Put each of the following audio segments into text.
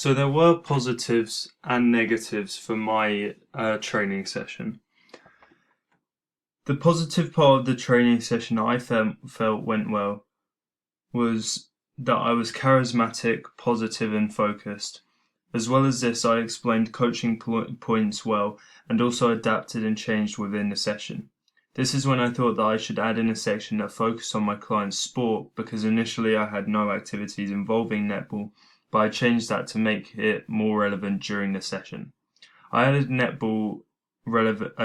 So there were positives and negatives for my training session. The positive part of the training session I felt went well was that I was charismatic, positive, and focused. As well as this, I explained coaching points well and also adapted and changed within the session. This is when I thought that I should add in a section that focused on my client's sport because initially I had no activities involving netball, but I changed that to make it more relevant during the session. I added a netball relevant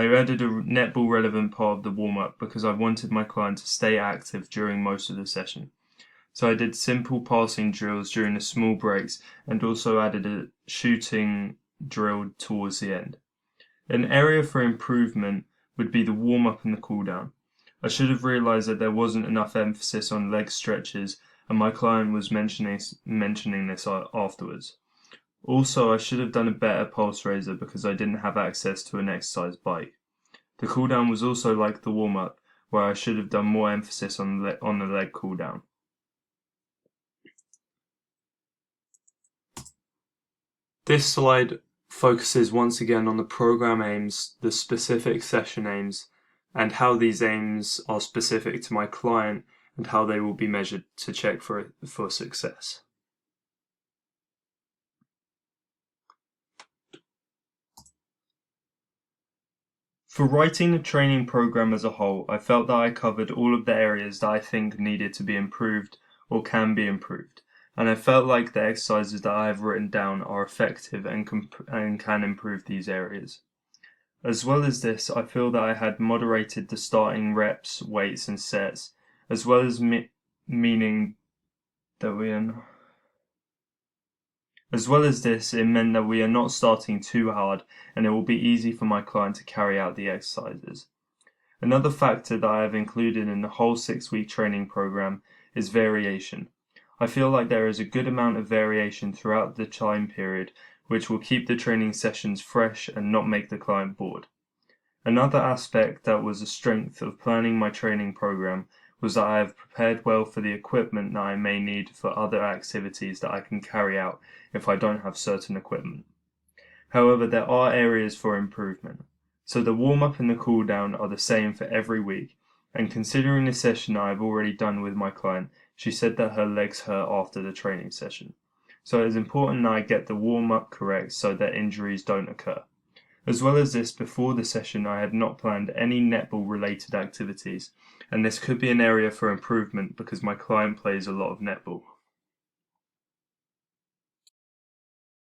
part of the warm-up because I wanted my client to stay active during most of the session. So I did simple passing drills during the small breaks and also added a shooting drill towards the end. An area for improvement would be the warm-up and the cool-down. I should have realized that there wasn't enough emphasis on leg stretches, and my client was mentioning this afterwards. Also, I should have done a better pulse raiser because I didn't have access to an exercise bike. The cool-down was also like the warm-up, where I should have done more emphasis on the leg cool-down. This slide focuses once again on the program aims, the specific session aims, and how these aims are specific to my client and how they will be measured to check for success. For writing the training program as a whole, I felt that I covered all of the areas that I think needed to be improved or can be improved, and I felt like the exercises that I have written down are effective and can improve these areas. As well as this, I feel that I had moderated the starting reps, weights, and sets, as well as meaning that we are. As well as this, it meant that we are not starting too hard and it will be easy for my client to carry out the exercises. Another factor that I have included in the whole 6-week training program is variation. I feel like there is a good amount of variation throughout the time period, which will keep the training sessions fresh and not make the client bored. Another aspect that was a strength of planning my training program was that I have prepared well for the equipment that I may need for other activities that I can carry out if I don't have certain equipment. However, there are areas for improvement. So the warm-up and the cool-down are the same for every week, and considering the session I have already done with my client, she said that her legs hurt after the training session. So it is important that I get the warm-up correct so that injuries don't occur. As well as this, before the session I had not planned any netball related activities, and this could be an area for improvement because my client plays a lot of netball.